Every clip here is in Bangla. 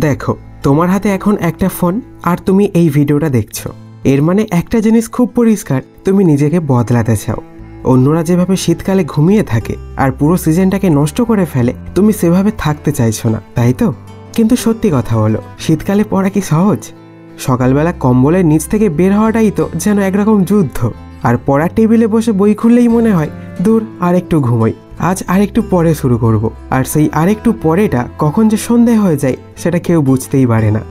দেখো, তোমার হাতে এখন একটা ফোন আর তুমি এই ভিডিওটা দেখছো। এর মানে একটা জিনিস খুব পরিষ্কার, তুমি নিজেকে বদলাতে চাও। অন্যরা যেভাবে শীতকালে ঘুমিয়ে থাকে আর পুরো সিজনটাকে নষ্ট করে ফেলে, তুমি সেভাবে থাকতে চাইছো না, তাই তো? কিন্তু সত্যি কথা হলো, শীতকালে পড়া কি সহজ? সকালবেলা কম্বলের নিচ থেকে বের হওয়াটাই তো যেন একরকম যুদ্ধ। আর পড়ার টেবিলে বসে বই খুললেই মনে হয় দূর আর একটু ঘুমোই, আজ আরেকটু পরে শুরু করব। আর সেই আরেকটু পরেটা কখন যে সন্ধে হয়ে যায় সেটা কেউ বুঝতেই পারে না।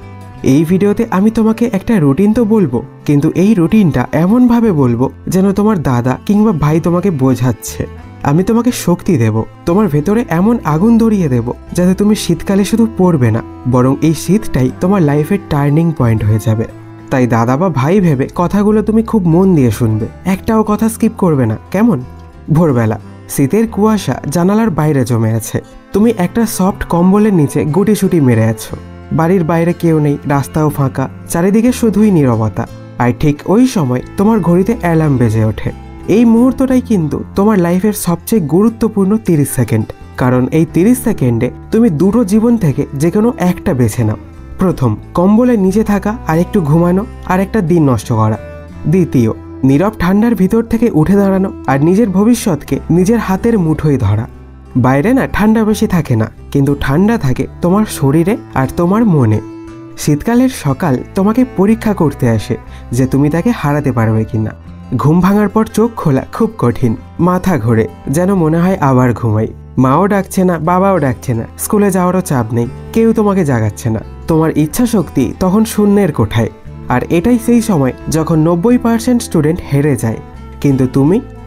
এই ভিডিওতে আমি তোমাকে একটা রুটিন তো বলবো, কিন্তু এই রুটিনটা এমনভাবে বলবো যেন তোমার দাদা কিংবা ভাই তোমাকে বোঝাচ্ছে। আমি তোমাকে শক্তি দেব, তোমার ভেতরে এমন আগুন ধরিয়ে দেব যাতে তুমি শীতকালে শুধু পড়বে না, বরং এই শীতটাই তোমার লাইফের টার্নিং পয়েন্ট হয়ে যাবে। তাই দাদা বা ভাই ভেবে কথাগুলো তুমি খুব মন দিয়ে শুনবে, একটাও কথা স্কিপ করবে না, কেমন? ভোরবেলা শীতের কুয়াশা জানালার বাইরে জমে আছে। তুমি একটা সফট কম্বলের নিচে গুটিসুটি মেরে আছো। বাড়ির বাইরে কেউ নেই, রাস্তাও ফাঁকা, চারিদিকে শুধুই নীরবতা। আর ঠিক ওই সময় তোমার ঘড়িতে অ্যালার্ম বেজে ওঠে। এই মুহূর্তটাই কিন্তু তোমার লাইফের সবচেয়ে গুরুত্বপূর্ণ 30 সেকেন্ড। কারণ এই 30 সেকেন্ডে তুমি দুটো জীবন থেকে যে কোনো একটা বেছে নাও। প্রথম, কম্বলের নিচে থাকা আর একটু ঘুমানো আর একটা দিন নষ্ট করা। দ্বিতীয়, নীরব ঠান্ডার ভিতর থেকে উঠে দাঁড়ানো আর নিজের ভবিষ্যৎকে নিজের হাতের মুঠোয় ধরা। বাইরে না ঠান্ডা বেশি থাকে না, কিন্তু ঠান্ডা থাকে তোমার শরীরে আর তোমার মনে। শীতকালের সকাল তোমাকে পরীক্ষা করতে আসে যে তুমি তাকে হারাতে পারবে কিনা। ঘুম ভাঙার পর চোখ খোলা খুব কঠিন, মাথা ঘোরে, যেন মনে হয় আবার ঘুমাই। মাও ডাকছে না, বাবাও ডাকছে না, স্কুলে যাওয়ারও চাপ নেই, কেউ তোমাকে জাগাচ্ছে না। তোমার ইচ্ছা শক্তি তখন শূন্যের কোঠায়। আর এটাই সেই সময় যখন 90% স্টুডেন্ট হেরে যায়। কিন্তু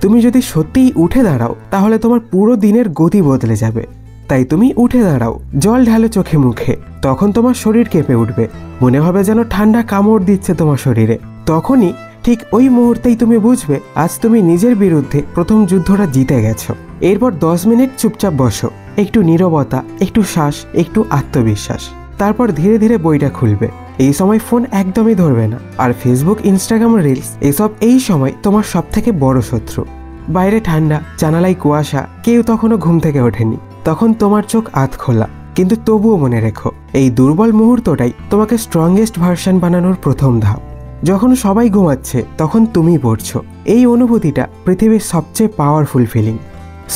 তুমি যদি সত্যিই উঠে দাঁড়াও, তাহলে তোমার পুরো দিনের গতি বদলে যাবে। তাই তুমি উঠে দাঁড়াও, জল ঢালো চোখে মুখে। তখন তোমার শরীর কেঁপে উঠবে, মনে হবে যেন ঠান্ডা কামড় দিচ্ছে তোমার শরীরে। তখনই ঠিক ওই মুহূর্তেই তুমি বুঝবে আজ তুমি নিজের বিরুদ্ধে প্রথম যুদ্ধটা জিতে গেছো। এরপর 10 মিনিট চুপচাপ বসো, একটু নীরবতা, একটু শ্বাস, একটু আত্মবিশ্বাস। তারপর ধীরে ধীরে বইটা খুলবে। এই সময় ফোন একদমই ধরবে না। আর ফেসবুক, ইনস্টাগ্রাম, রিলস এসব এই সময় তোমার সব থেকে বড় শত্রু। বাইরে ঠান্ডা, জানালায় কুয়াশা, কেউ তখনও ঘুম থেকে ওঠেনি। তখন তোমার চোখ আধ খোলা, কিন্তু তবুও মনে রেখো, এই দুর্বল মুহূর্তটাই তোমাকে স্ট্রংগেস্ট ভার্সন বানানোর প্রথম ধাপ। যখন সবাই ঘুমাচ্ছে তখন তুমি পড়ছো। এই অনুভূতিটা পৃথিবীর সবচেয়ে পাওয়ারফুল ফিলিং।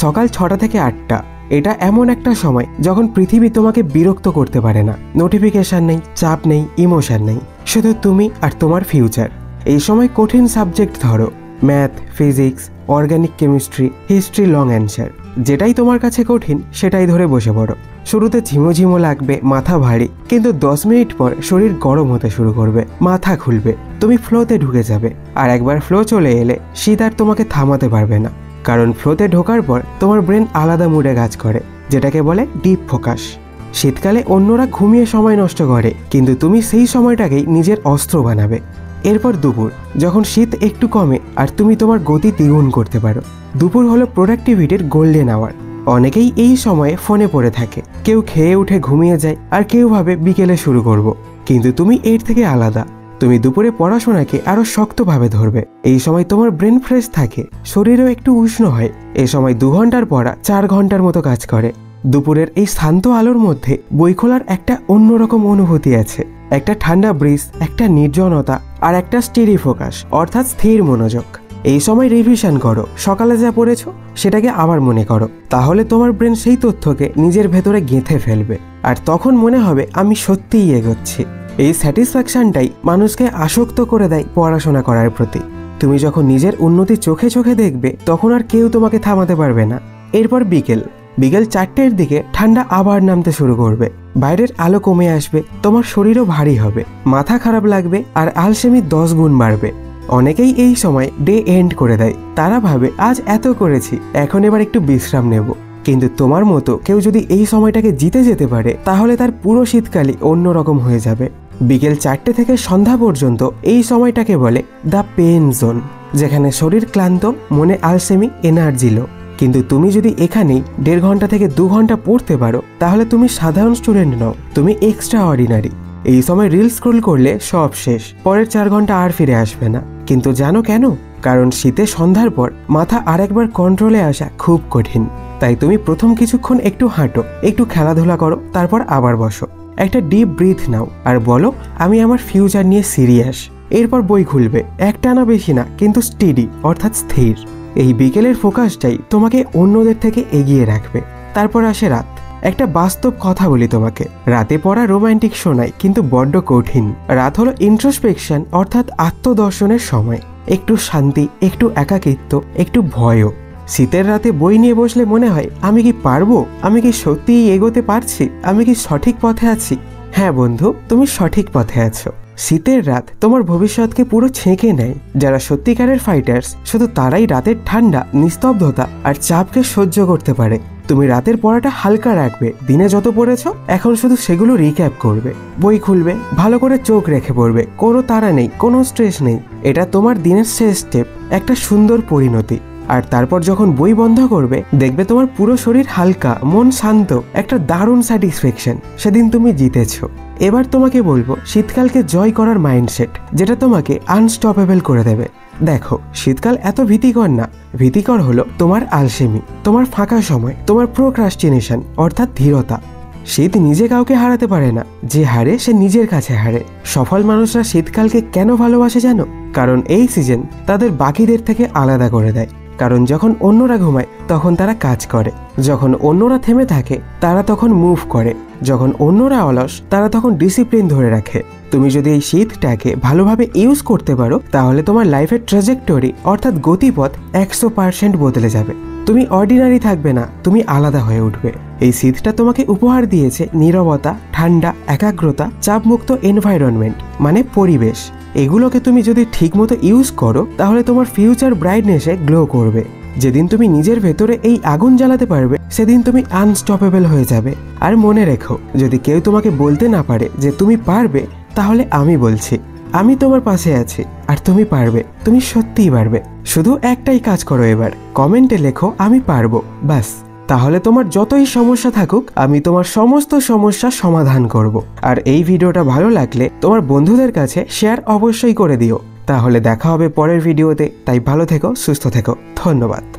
সকাল 6টা থেকে 8টা, এটা এমন একটা সময় যখন পৃথিবী তোমাকে বিরক্ত করতে পারে না। নোটিফিকেশন নেই, চাপ নেই, ইমোশন নেই, শুধু তুমি আর তোমার ফিউচার। এই সময় কঠিন সাবজেক্ট ধরো, math, physics, organic chemistry, history, long answer. যেটাই তোমার কাছে কঠিন সেটাই ধরে বসে পড়ো। শুরুতে ঝিমো ঝিমো লাগবে, মাথা ভারী, কিন্তু 10 মিনিট পর শরীর গরম হতে শুরু করবে, মাথা খুলবে, তুমি ফ্লোতে ঢুকে যাবে। আর একবার ফ্লো চলে এলে শীত আর তোমাকে থামাতে পারবে না। কারণ ফ্লোতে ঢোকার পর তোমার ব্রেন আলাদা মুডে কাজ করে, যেটাকে বলে ডিপ ফোকাস। শীতকালে অন্যরা ঘুমিয়ে সময় নষ্ট করে, কিন্তু তুমি সেই সময়টাকেই নিজের অস্ত্র বানাবে। এরপর দুপুর, যখন শীত একটু কমে আর তুমি তোমার গতি দ্বিগুণ করতে পারো। দুপুর হলো প্রোডাক্টিভিটির গোল্ডেন আওয়ার। অনেকেই এই সময়ে ফোনে পড়ে থাকে, কেউ খেয়ে উঠে ঘুমিয়ে যায়, আর কেউ ভাবে বিকেলে শুরু করব। কিন্তু তুমি এর থেকে আলাদা। তুমি দুপুরে পড়াশোনাকে আরো শক্তভাবে ধরবে। এই সময় তোমার ব্রেন ফ্রেশ থাকে, শরীরও একটু উষ্ণ হয়। এই সময় 2 ঘন্টার পড়া 4 ঘন্টার মতো কাজ করে। দুপুরের এই শান্ত আলোর মধ্যে বই খোলার একটা অন্যরকম অনুভূতি আছে। একটা ঠান্ডা ব্রিজ, একটা নির্জনতা, আর একটা স্টেডি ফোকাস, অর্থাৎ স্থির মনোযোগ। এই সময় রিভিশন করো, সকালে যা পড়েছো সেটাকে আবার মনে করো। তাহলে তোমার ব্রেন সেই তথ্যকে নিজের ভেতরে গেঁথে ফেলবে, আর তখন মনে হবে আমি সত্যিই এগোচ্ছি। এই স্যাটিসফ্যাকশনটাই মানুষকে আসক্ত করে দেয় পড়াশোনা করার প্রতি। তুমি যখন নিজের উন্নতি চোখে চোখে দেখবে, তখন আর কেউ তোমাকে থামাতে পারবে না। এরপর বিকেল 4টের দিকে ঠান্ডা আবার নামতে শুরু করবে। বাইরের আলো কমে আসবে, তোমার শরীরও ভারী হবে, মাথা খারাপ লাগবে, আর আলসেমি 10 গুণ বাড়বে। অনেকেই এই সময় ডে এন্ড করে দেয়। তারা ভাবে আজ এত করেছি, এখন এবার একটু বিশ্রাম নেব। কিন্তু তোমার মতো কেউ যদি এই সময়টাকে জিতে যেতে পারে, তাহলে তার পুরো শীতকালই অন্যরকম হয়ে যাবে। বিকেল 4টে থেকে সন্ধ্যা পর্যন্ত এই সময়টাকে বলে দ্য পেন জোন, যেখানে শরীর ক্লান্ত, মনে আলসেমি, এনার্জি লো। কিন্তু তুমি যদি এখানেই 1.5 ঘন্টা থেকে 2 ঘন্টা পড়তে পারো, তাহলে তুমি সাধারণ স্টুডেন্ট নও, তুমি এক্সট্রা অর্ডিনারি। এই সময় রিল স্ক্রল করলে সব শেষ, পরের 4 ঘন্টা আর ফিরে আসবে না। কিন্তু জানো কেন? কারণ শীতে সন্ধ্যার পর মাথা আরেকবার কন্ট্রোলে আসা খুব কঠিন। তাই তুমি প্রথম কিছুক্ষণ একটু হাঁটো, একটু খেলাধুলা করো, তারপর আবার বসো। একটা ডিপ ব্রিথ নাও আর বলো আমি আমার ফিউচার নিয়ে সিরিয়াস। এরপর বই খুলবে, একটানা বেশি না, কিন্তু স্টেডি অর্থাৎ স্থির। এই বিকেলের ফোকাসটাই তোমাকে অন্যদের থেকে এগিয়ে রাখবে। তারপর আসে রাত। একটা বাস্তব কথা বলি তোমাকে, রাতে পড়া রোমান্টিক শোনায় কিন্তু বড্ড কঠিন। রাত হলো ইন্ট্রোস্পেকশন অর্থাৎ আত্মদর্শনের সময়। একটু শান্তি, একটু একাকিত্ব, একটু ভয়ও। শীতের রাতে বই নিয়ে বসলে মনে হয় আমি কি পারবো, আমি কি সত্যিই এগোতে পারছি, আমি কি সঠিক পথে আছি? হ্যাঁ বন্ধু, তুমি সঠিক পথে আছো। শীতের রাত তোমার ভবিষ্যৎকে পুরো ছেঁকে নেয়। যারা সত্যিকারের ফাইটার্স শুধু তারাই রাতের ঠান্ডা, নিস্তব্ধতা আর চাপকে সহ্য করতে পারে। তুমি রাতের পড়াটা হালকা রাখবে, দিনে যত পড়েছ এখন শুধু সেগুলো রিক্যাপ করবে। বই খুলবে, ভালো করে চোখ রেখে পড়বে, কোনো তাড়া নেই, কোনো স্ট্রেস নেই। এটা তোমার দিনের শেষ স্টেপ, একটা সুন্দর পরিণতি। আর তারপর যখন বই বন্ধ করবে দেখবে তোমার পুরো শরীর হালকা, মন শান্ত, একটা দারুণ স্যাটিসফ্যাকশন। সেদিন তুমি জিতেছো। এবার তোমাকে বলবো শীতকালকে জয় করার মাইন্ডসেট, যেটা তোমাকে আনস্টপেবল করে দেবে। দেখো, শীতকাল এত ভীতিকর না। ভীতিকর হলো তোমার আলসেমি, তোমার ফাঁকা সময়, তোমার প্রোক্রাস্টিনেশন অর্থাৎ ধীরতা। শীত নিজে কাউকে হারাতে পারে না, যে হারে সে নিজের কাছে হারে। সফল মানুষরা শীতকালকে কেন ভালোবাসে জানো? কারণ এই সিজন তাদের বাকিদের থেকে আলাদা করে দেয়। কারণ যখন অন্যরা ঘুমায় তখন তারা কাজ করে, যখন অন্যরা থেমে থাকে তারা তখন মুভ করে, যখন অন্যরা অলস তারা তখন ডিসিপ্লিন ধরে রাখে। তুমি যদি এই শীতটাকে ভালোভাবে ইউজ করতে পারো তাহলে তোমার লাইফের ট্র্যাজেক্টরি অর্থাৎ গতিপথ 100% বদলে যাবে। তুমি অর্ডিনারি থাকবে না, তুমি আলাদা হয়ে উঠবে। এই শীতটা তোমাকে উপহার দিয়েছে নীরবতা, ঠান্ডা, একাগ্রতা, চাপমুক্ত এনভায়রনমেন্ট মানে পরিবেশ। এগুলোকে তুমি যদি ঠিকমতো ইউজ করো তাহলে তোমার ফিউচার ব্রাইটনেসে গ্লো করবে। যেদিন তুমি নিজের ভেতরে এই আগুন জ্বালাতে পারবে সেদিন তুমি আনস্টপেবল হয়ে যাবে। আর মনে রেখো, যদি কেউ তোমাকে বলতে না পারে যে তুমি পারবে, তাহলে আমি বলছি, আমি তোমার পাশে আছি আর তুমি পারবে, তুমি সত্যিই পারবে। শুধু একটাই কাজ করো, এবার কমেন্টে লেখো আমি পারবো, ব্যাস। তাহলে তোমার যতই সমস্যা থাকুক আমি তোমার সমস্ত সমস্যার সমাধান করব। আর এই ভিডিওটা ভালো লাগলে তোমার বন্ধুদের কাছে শেয়ার অবশ্যই করে দিও। তাহলে দেখা হবে পরের ভিডিওতে। তাই ভালো থেকো, সুস্থ থেকো, ধন্যবাদ।